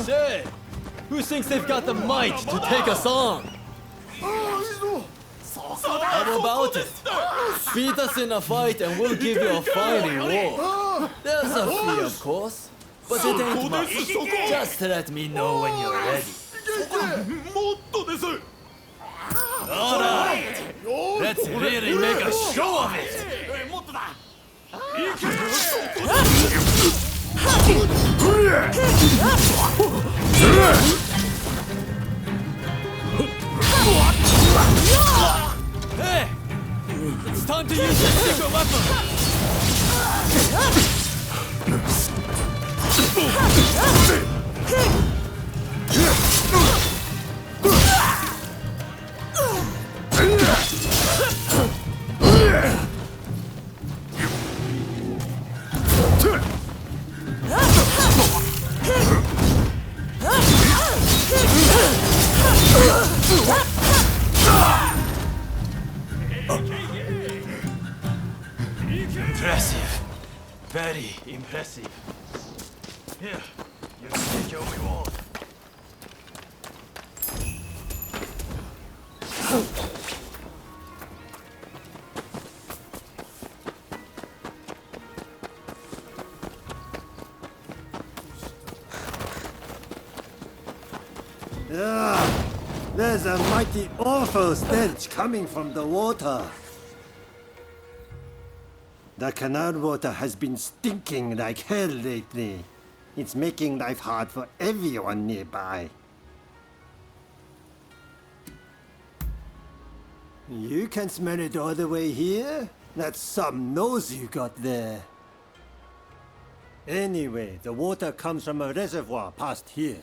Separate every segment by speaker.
Speaker 1: Say, who thinks they've got the might to take us on? How about it? Beat us in a fight and we'll give you a fiery war. There's a fee, of course, but it ain't much. Just let me know when you're ready. Alright, let's really make a show of it. Hey! It's time to use your secret weapon! Impressive. Very impressive. Here, you can take your reward.
Speaker 2: There's a mighty awful stench coming from the water. The canal water has been stinking like hell lately. It's making life hard for everyone nearby. You can smell it all the way here? That's some nose you got there. Anyway, the water comes from a reservoir past here.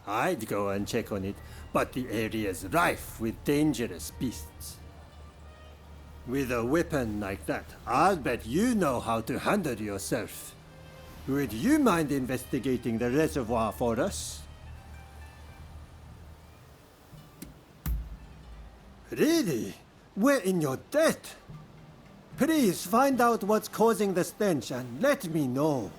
Speaker 2: I'd go and check on it, but the area's rife with dangerous beasts. With a weapon like that, I'll bet you know how to handle yourself. Would you mind investigating the reservoir for us? Really? We're in your debt. Please find out what's causing the stench and let me know.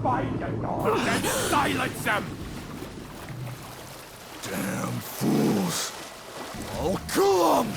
Speaker 3: find it, then silence them!
Speaker 4: Damn fools! I'll kill 'em!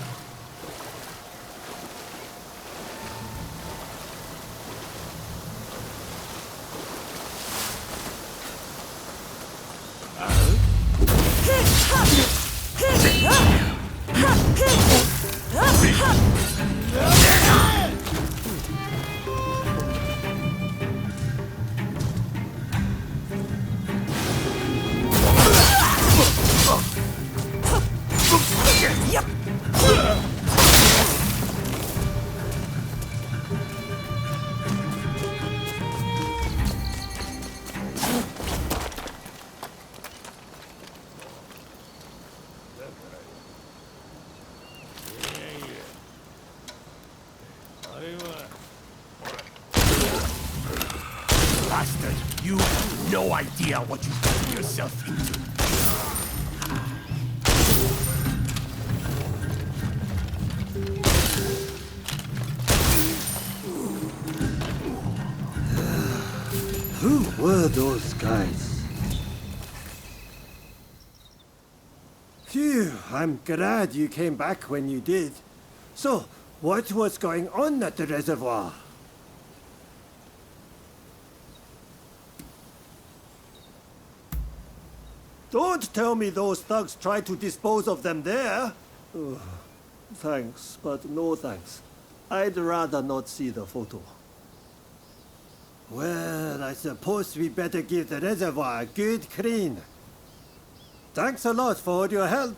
Speaker 3: Bastard, you have no idea what you've gotten yourself into.
Speaker 2: Who were those guys? Phew, I'm glad you came back when you did. So, what was going on at the reservoir? Don't tell me those thugs tried to dispose of them there. Ugh. Thanks, but no thanks. I'd rather not see the photo. Well, I suppose we better give the reservoir a good clean. Thanks a lot for all your help.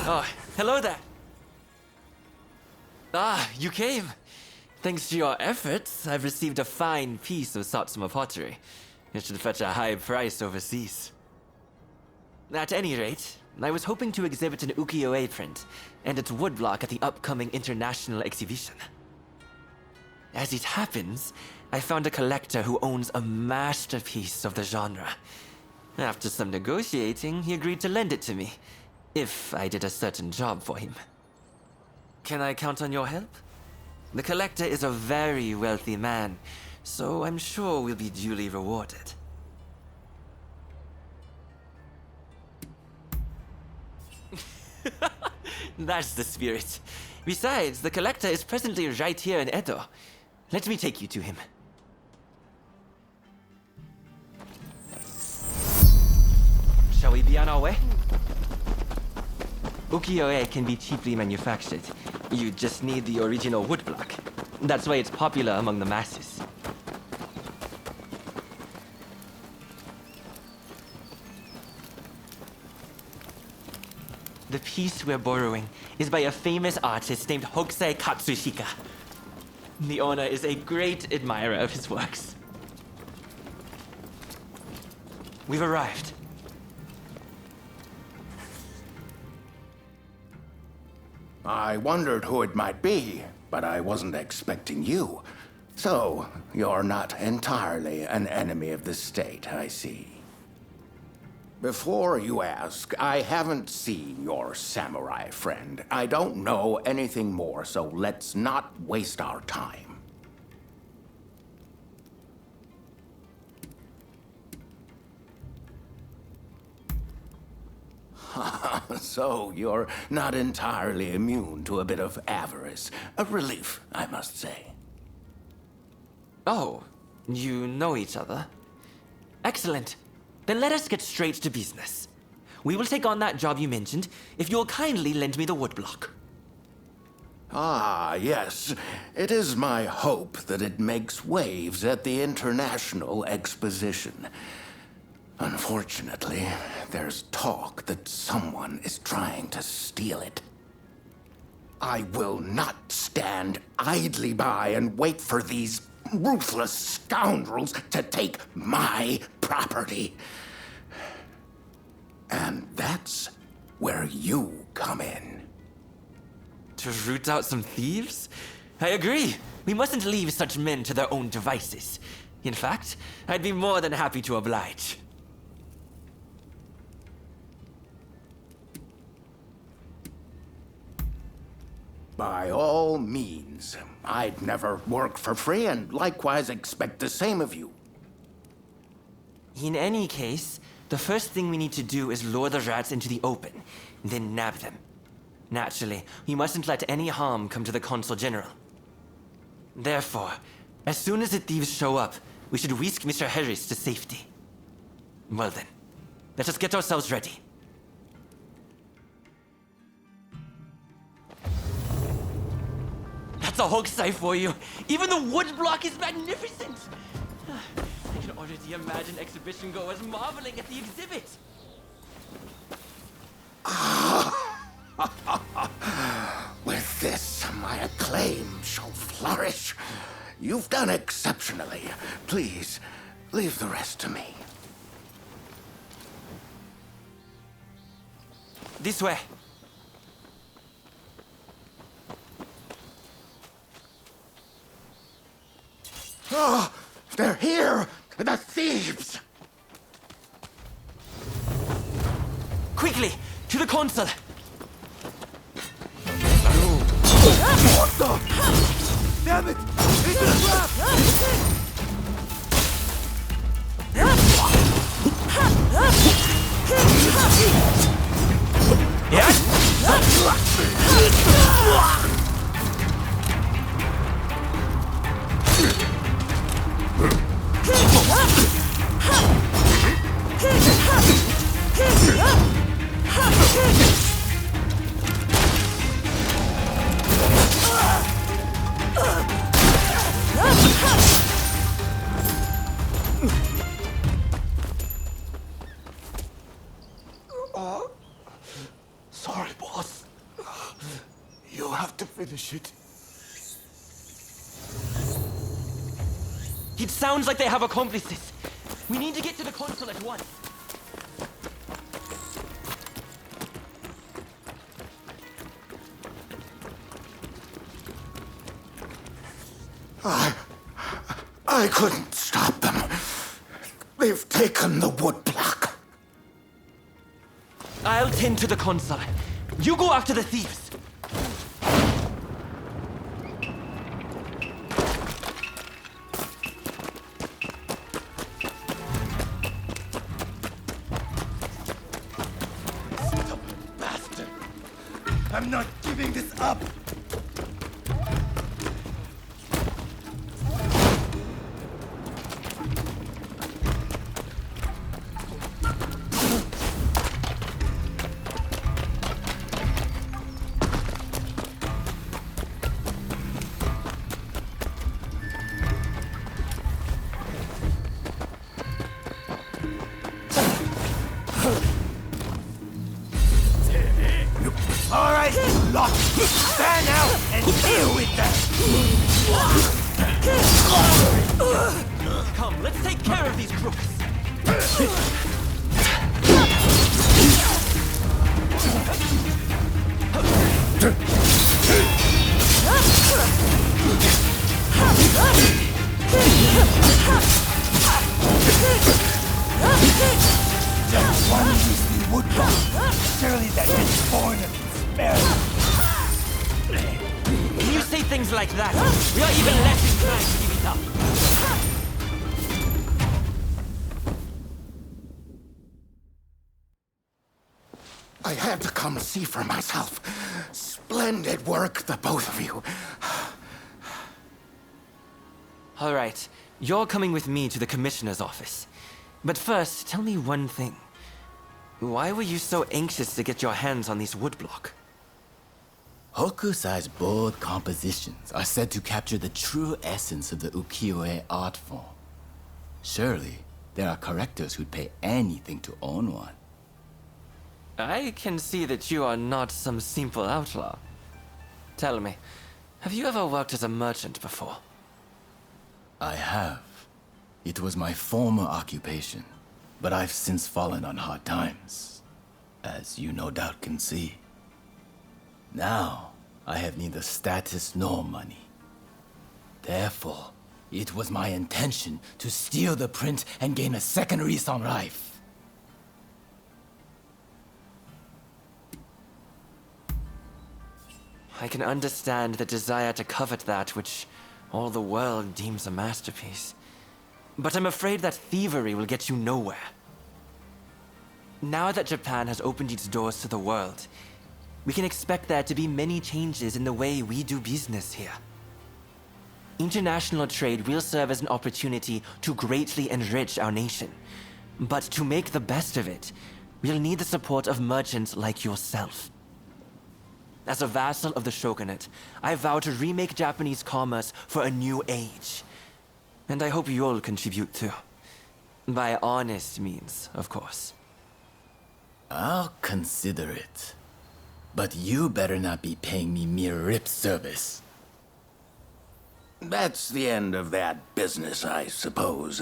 Speaker 5: Oh, hello there. Ah, you came. Thanks to your efforts, I've received a fine piece of Satsuma pottery. It should fetch a high price overseas. At any rate, I was hoping to exhibit an ukiyo-e print and its woodblock at the upcoming international exhibition. As it happens, I found a collector who owns a masterpiece of the genre. After some negotiating, he agreed to lend it to me, if I did a certain job for him. Can I count on your help? The collector is a very wealthy man, so I'm sure we'll be duly rewarded. That's the spirit. Besides, the collector is presently right here in Edo. Let me take you to him. Shall we be on our way? Ukiyo-e can be cheaply manufactured. You just need the original woodblock. That's why it's popular among the masses. The piece we're borrowing is by a famous artist named Hokusai Katsushika. The owner is a great admirer of his works. We've arrived.
Speaker 6: I wondered who it might be, but I wasn't expecting you. So, you're not entirely an enemy of the state, I see. Before you ask, I haven't seen your samurai friend. I don't know anything more, so let's not waste our time. So you're not entirely immune to a bit of avarice. A relief, I must say.
Speaker 5: Oh, you know each other? Excellent. Then let us get straight to business. We will take on that job you mentioned if you'll kindly lend me the woodblock.
Speaker 6: Ah, yes. It is my hope that it makes waves at the International Exposition. Unfortunately, there's talk that someone is trying to steal it. I will not stand idly by and wait for these ruthless scoundrels to take my property. And that's where you come in.
Speaker 5: To root out some thieves? I agree. We mustn't leave such men to their own devices. In fact, I'd be more than happy to oblige.
Speaker 6: By all means. I'd never work for free and likewise expect the same of you.
Speaker 5: In any case, the first thing we need to do is lure the rats into the open, then nab them. Naturally, we mustn't let any harm come to the Consul General. Therefore, as soon as the thieves show up, we should whisk Mr. Harris to safety. Well then, let us get ourselves ready. That's a hoaxie for you. Even the woodblock is magnificent. I can already imagine exhibition goers marveling at the exhibit.
Speaker 6: With this, my acclaim shall flourish. You've done exceptionally. Please, leave the rest to me.
Speaker 5: This way.
Speaker 6: Oh, they're here! The thieves!
Speaker 5: Quickly, to the consul.
Speaker 4: What the? Damn it! It's a trap! Sorry, boss. You'll have to finish it.
Speaker 5: It sounds like they have accomplices. We need to get to the consul at once.
Speaker 6: I couldn't stop them. They've taken the woodblock.
Speaker 5: I'll tend to the consul. You go after the thieves.
Speaker 4: Bastard! I'm not giving this up! All right, lock. Stand out and deal with them.
Speaker 5: Come, let's take care of these crooks.
Speaker 4: Just one easy woodblock. Surely that gets born of despair.
Speaker 5: When you say things like that, we are even less inclined to give it up.
Speaker 6: I had to come see for myself. Splendid work, the both of you.
Speaker 5: All right, you're coming with me to the commissioner's office. But first, tell me one thing. Why were you so anxious to get your hands on these woodblock?
Speaker 7: Hokusai's bold compositions are said to capture the true essence of the ukiyo-e art form. Surely, there are collectors who'd pay anything to own one.
Speaker 5: I can see that you are not some simple outlaw. Tell me, have you ever worked as a merchant before?
Speaker 7: I have. It was my former occupation, but I've since fallen on hard times, as you no doubt can see. Now, I have neither status nor money. Therefore, it was my intention to steal the print and gain a second lease on life.
Speaker 5: I can understand the desire to covet that which all the world deems a masterpiece. But I'm afraid that thievery will get you nowhere. Now that Japan has opened its doors to the world, we can expect there to be many changes in the way we do business here. International trade will serve as an opportunity to greatly enrich our nation. But to make the best of it, we'll need the support of merchants like yourself. As a vassal of the shogunate, I vow to remake Japanese commerce for a new age. And I hope you'll contribute too. By honest means, of course.
Speaker 7: I'll consider it. But you better not be paying me mere lip service.
Speaker 6: That's the end of that business, I suppose.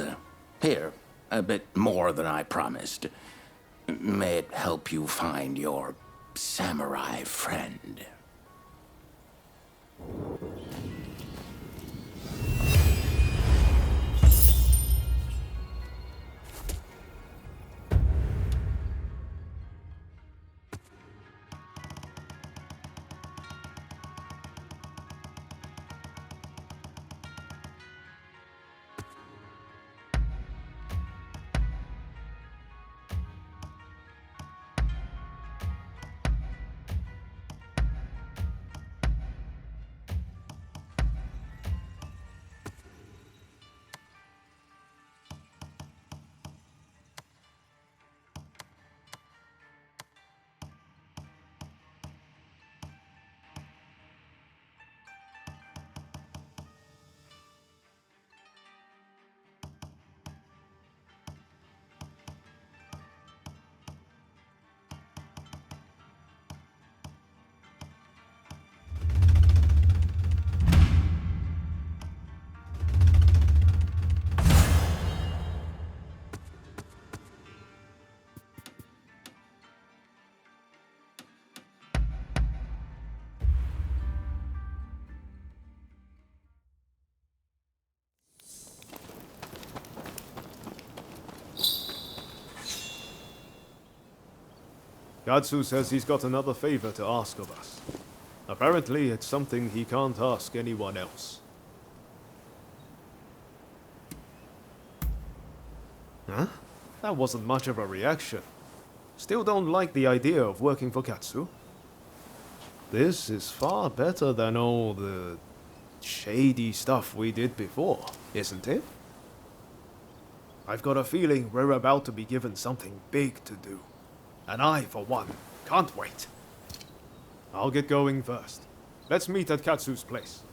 Speaker 6: Here, a bit more than I promised. May it help you find your samurai friend.
Speaker 8: Katsu says he's got another favor to ask of us. Apparently, it's something he can't ask anyone else. Huh? That wasn't much of a reaction. Still don't like the idea of working for Katsu? This is far better than all the shady stuff we did before, isn't it? I've got a feeling we're about to be given something big to do. And I, for one, can't wait. I'll get going first. Let's meet at Katsu's place.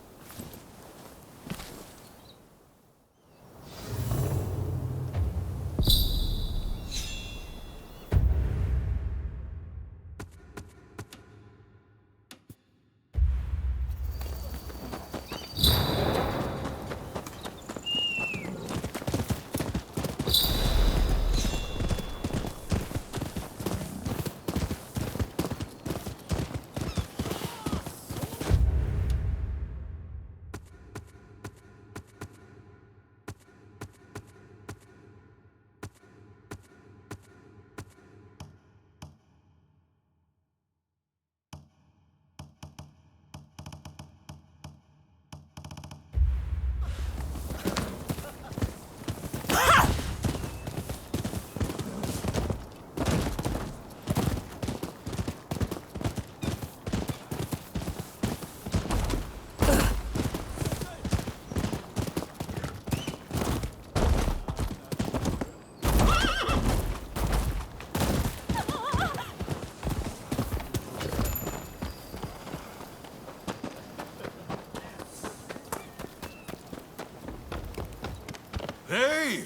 Speaker 9: Hey!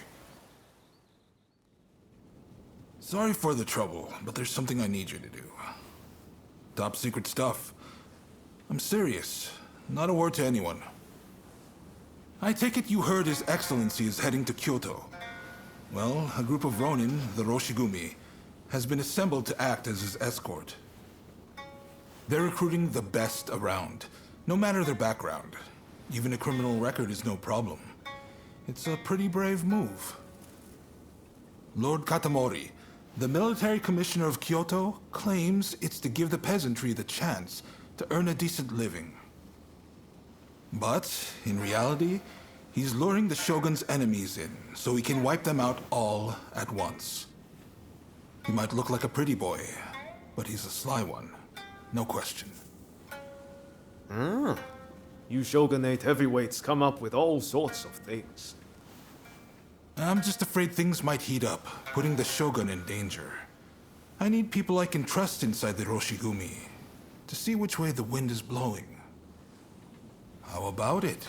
Speaker 9: Sorry for the trouble, but there's something I need you to do. Top secret stuff. I'm serious. Not a word to anyone. I take it you heard His Excellency is heading to Kyoto. Well, a group of Ronin, the Roshigumi, has been assembled to act as his escort. They're recruiting the best around, no matter their background. Even a criminal record is no problem. It's a pretty brave move. Lord Katamori, the military commissioner of Kyoto, claims it's to give the peasantry the chance to earn a decent living. But, in reality, he's luring the Shogun's enemies in, so he can wipe them out all at once. He might look like a pretty boy, but he's a sly one. No question.
Speaker 8: You Shogunate heavyweights come up with all sorts of things.
Speaker 9: I'm just afraid things might heat up, putting the Shogun in danger. I need people I can trust inside the Roshigumi, to see which way the wind is blowing. How about it?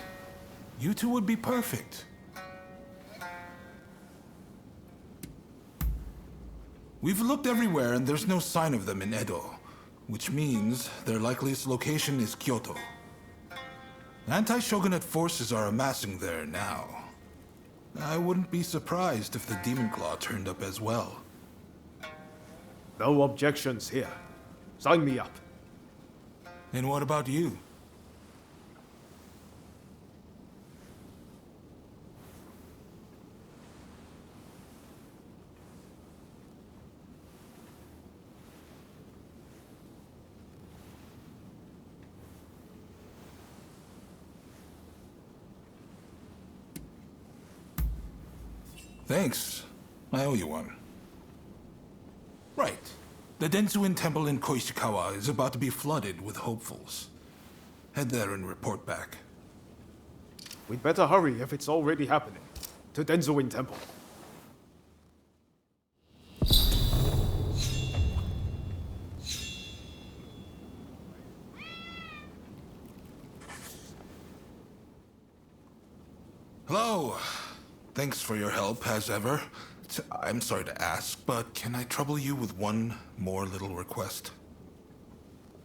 Speaker 9: You two would be perfect. We've looked everywhere and there's no sign of them in Edo, which means their likeliest location is Kyoto. Anti-Shogunate forces are amassing there now. I wouldn't be surprised if the Demon Claw turned up as well.
Speaker 8: No objections here. Sign me up.
Speaker 9: And what about you? Thanks. I owe you one. Right. The Densuin Temple in Koishikawa is about to be flooded with hopefuls. Head there and report back.
Speaker 8: We'd better hurry if it's already happening. To Denzuin Temple.
Speaker 9: Hello. Thanks for your help, as ever. I'm sorry to ask, but can I trouble you with one more little request?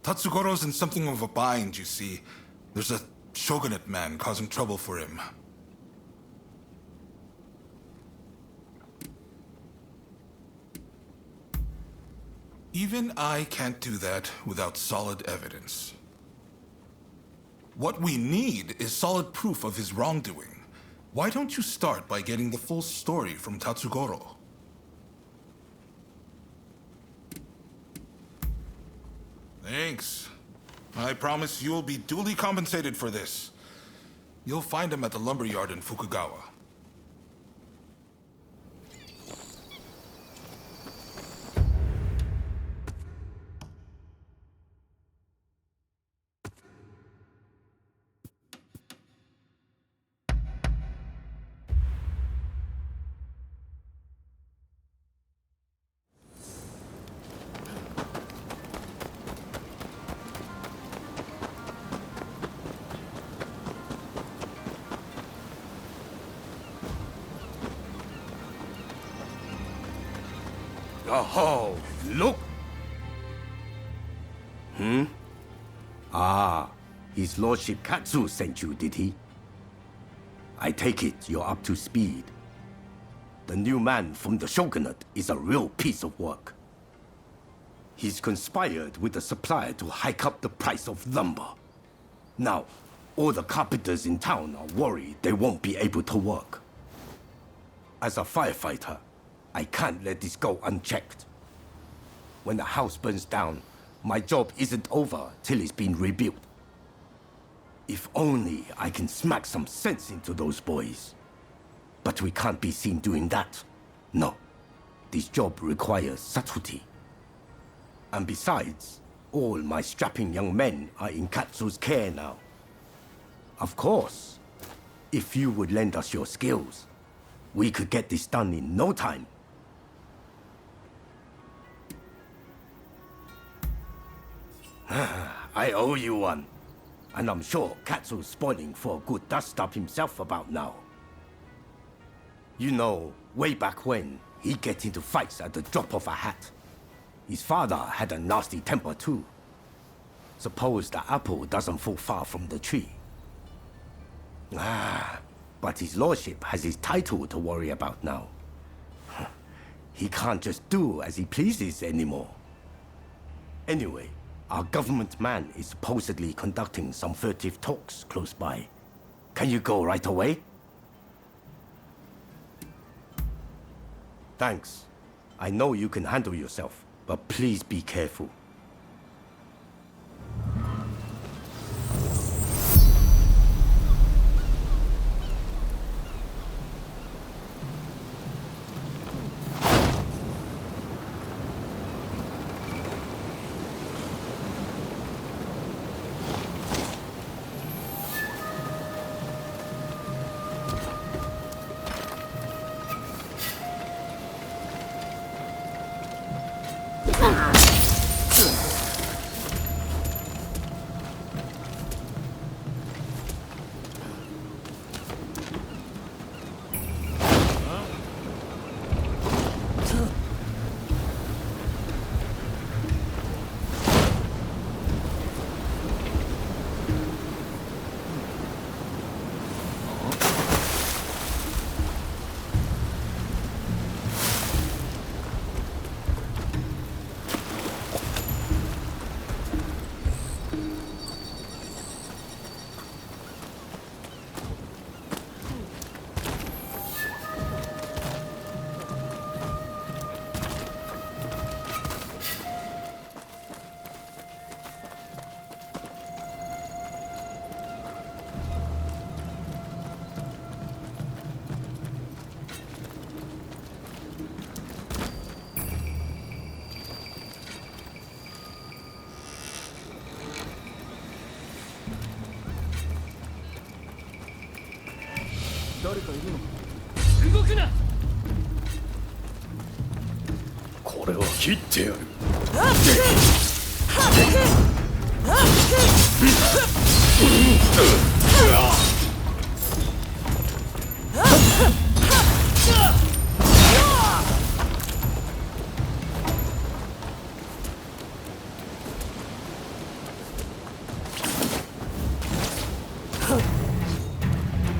Speaker 9: Tatsugoro's in something of a bind, you see. There's a shogunate man causing trouble for him. Even I can't do that without solid evidence. What we need is solid proof of his wrongdoing. Why don't you start by getting the full story from Tatsugoro? Thanks. I promise you'll be duly compensated for this. You'll find him at the lumberyard in Fukugawa.
Speaker 3: Oh, look!
Speaker 6: His Lordship Katsu sent you, did he? I take it you're up to speed. The new man from the Shogunate is a real piece of work. He's conspired with the supplier to hike up the price of lumber. Now, all the carpenters in town are worried they won't be able to work. As a firefighter, I can't let this go unchecked. When the house burns down, my job isn't over till it's been rebuilt. If only I can smack some sense into those boys. But we can't be seen doing that. No. This job requires subtlety. And besides, all my strapping young men are in Katsu's care now. Of course, if you would lend us your skills, we could get this done in no time. I owe you one. And I'm sure Katsu's spoiling for a good dust-up himself about now.
Speaker 3: You know, way back when, he get into fights at the drop of a hat. His father had a nasty temper too. Suppose the apple doesn't fall far from the tree. But his lordship has his title to worry about now. He can't just do as he pleases anymore. Anyway, our government man is supposedly conducting some furtive talks close by. Can you go right away? Thanks. I know you can handle yourself, but please be careful.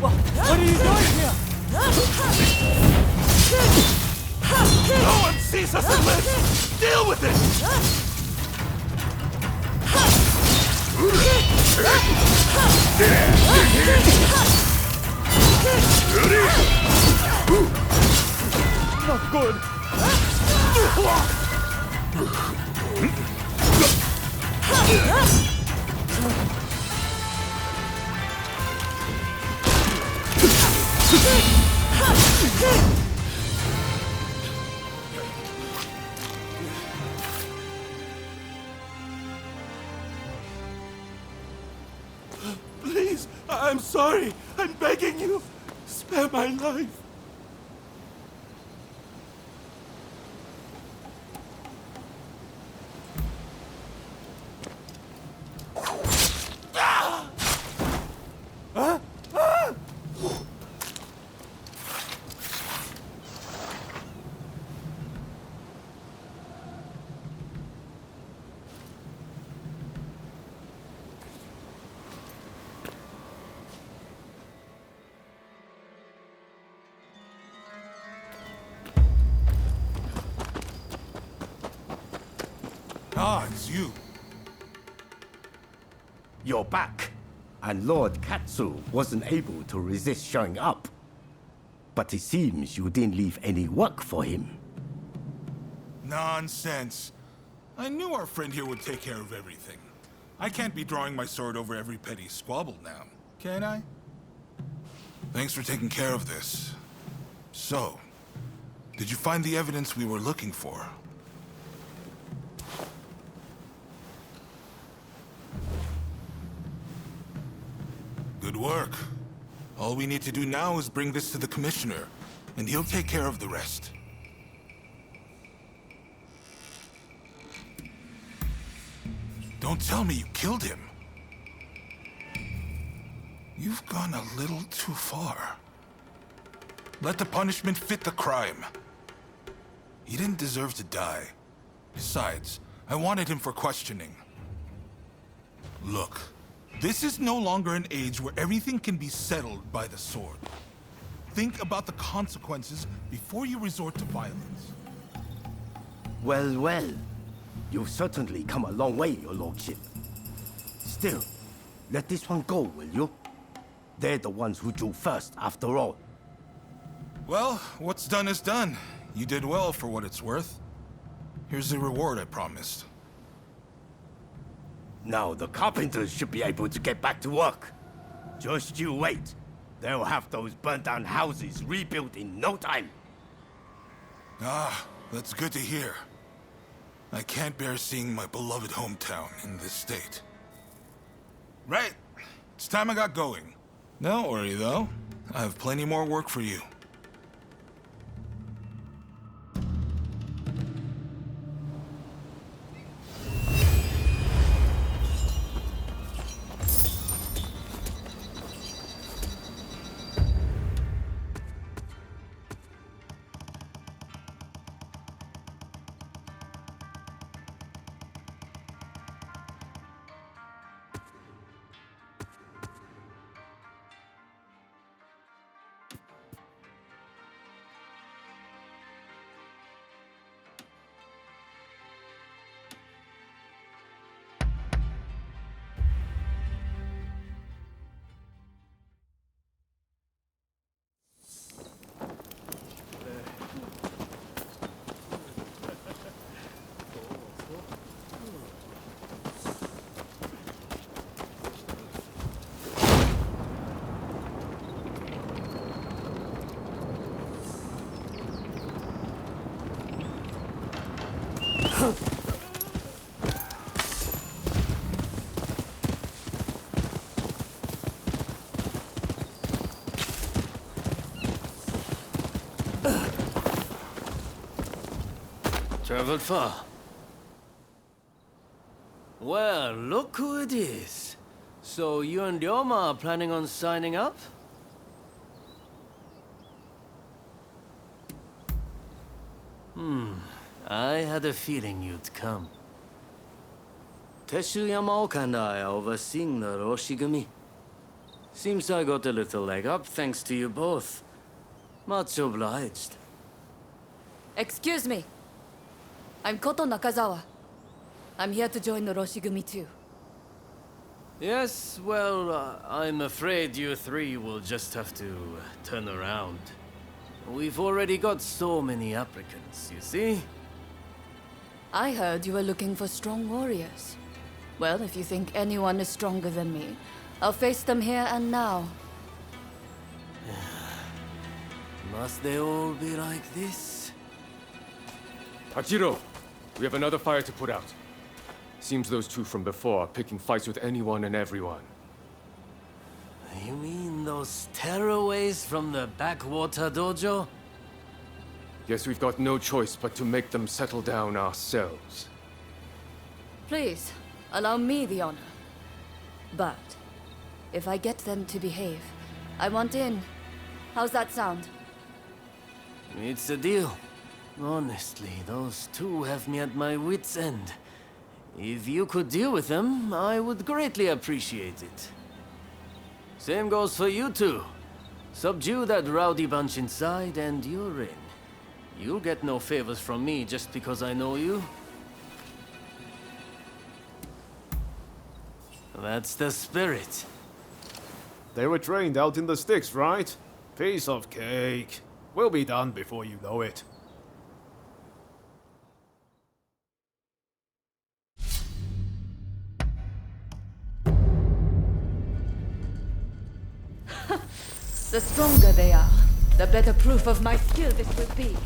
Speaker 4: What are you doing here? No one sees us and lives! Deal with it! Not good! Please, I'm sorry. I'm begging you. Spare my life.
Speaker 9: Ah, it's you.
Speaker 3: You're back. And Lord Katsu wasn't able to resist showing up. But it seems you didn't leave any work for him.
Speaker 9: Nonsense. I knew our friend here would take care of everything. I can't be drawing my sword over every petty squabble now, can I? Thanks for taking care of this. So, did you find the evidence we were looking for? Good work. All we need to do now is bring this to the Commissioner, and he'll take care of the rest. Don't tell me you killed him. You've gone a little too far. Let the punishment fit the crime. He didn't deserve to die. Besides, I wanted him for questioning. Look, this is no longer an age where everything can be settled by the sword. Think about the consequences before you resort to violence.
Speaker 3: Well, well. You've certainly come a long way, your lordship. Still, let this one go, will you? They're the ones who drew first, after all.
Speaker 9: Well, what's done is done. You did well for what it's worth. Here's the reward I promised.
Speaker 3: Now the carpenters should be able to get back to work. Just you wait. They'll have those burnt down houses rebuilt in no time.
Speaker 9: Ah, that's good to hear. I can't bear seeing my beloved hometown in this state. Right. It's time I got going. Don't worry, though. I have plenty more work for you.
Speaker 10: Traveled far. Well, look who it is. So you and Ryoma are planning on signing up? I had a feeling you'd come. Teshu Yamaoka and I are overseeing the Roshigumi. Seems I got a little leg up thanks to you both. Much obliged.
Speaker 11: Excuse me. I'm Koto Nakazawa. I'm here to join the Roshigumi too.
Speaker 10: Yes, well, I'm afraid you three will just have to turn around. We've already got so many applicants, you see?
Speaker 11: I heard you were looking for strong warriors. Well, if you think anyone is stronger than me, I'll face them here and now.
Speaker 10: Must they all be like this?
Speaker 12: Hachiro, we have another fire to put out. Seems those two from before are picking fights with anyone and everyone.
Speaker 10: You mean those tearaways from the backwater dojo?
Speaker 12: Guess we've got no choice but to make them settle down ourselves.
Speaker 11: Please, allow me the honor. But, if I get them to behave, I want in. How's that sound?
Speaker 10: It's a deal. Honestly, those two have me at my wit's end. If you could deal with them, I would greatly appreciate it. Same goes for you two. Subdue that rowdy bunch inside and you're in. You'll get no favors from me just because I know you. That's the spirit.
Speaker 8: They were trained out in the sticks, right? Piece of cake. We'll be done before you know it.
Speaker 11: The stronger they are, the better proof of my skill this will be.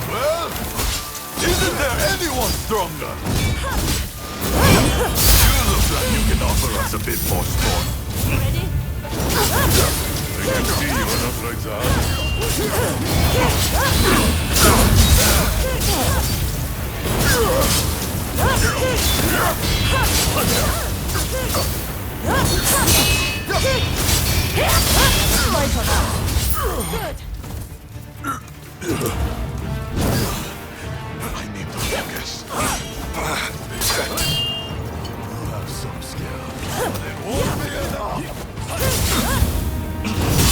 Speaker 4: Well, isn't there anyone stronger? You look like you can offer us a bit more sport.
Speaker 11: Ready?
Speaker 4: I can see you enough like that.
Speaker 11: Good.
Speaker 4: I need to focus. You have some skill, but it won't be enough.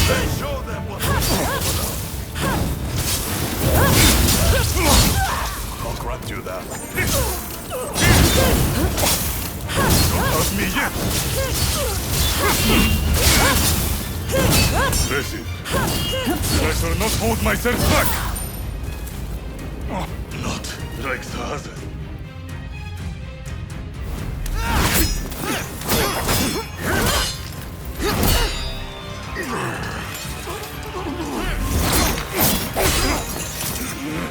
Speaker 4: Let's show them what I'll grant you that. Don't hurt me yet. Listen, I shall not hold myself back. Not like the others.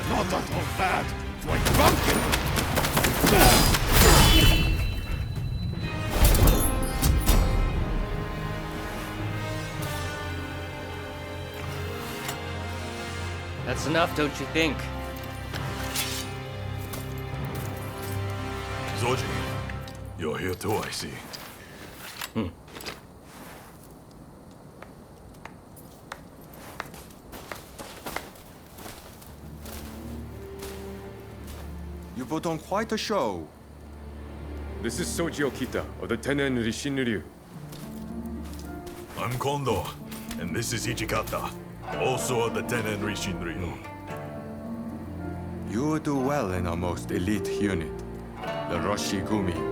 Speaker 4: Not at all bad. Like bumpkin.
Speaker 10: That's enough, don't you think?
Speaker 4: Zoji, you're here too, I see.
Speaker 13: You put on quite a show.
Speaker 12: This is Soji Okita of the Tenen Rishin Ryu.
Speaker 4: I'm Kondo, and this is Ichikata, also of the Tenen Rishin Ryu.
Speaker 13: You would do well in our most elite unit, the Roshigumi.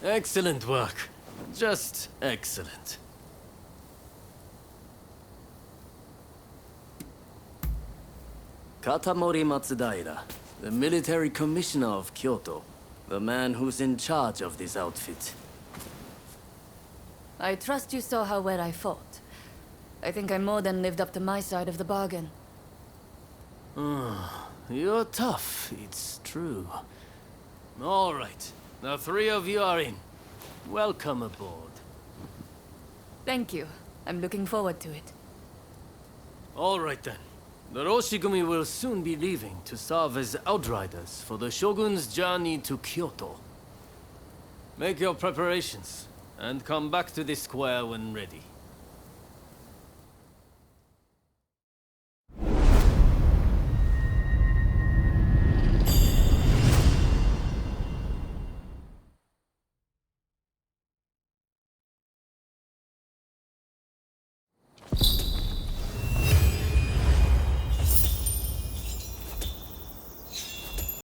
Speaker 10: Excellent work. Just excellent. Katamori Matsudaira, the military commissioner of Kyoto. The man who's in charge of this outfit.
Speaker 11: I trust you saw how well I fought. I think I more than lived up to my side of the bargain.
Speaker 10: You're tough, it's true. All right, the three of you are in. Welcome aboard.
Speaker 11: Thank you. I'm looking forward to it.
Speaker 10: All right then. The Roshigumi will soon be leaving to serve as outriders for the Shogun's journey to Kyoto. Make your preparations, and come back to the square when ready.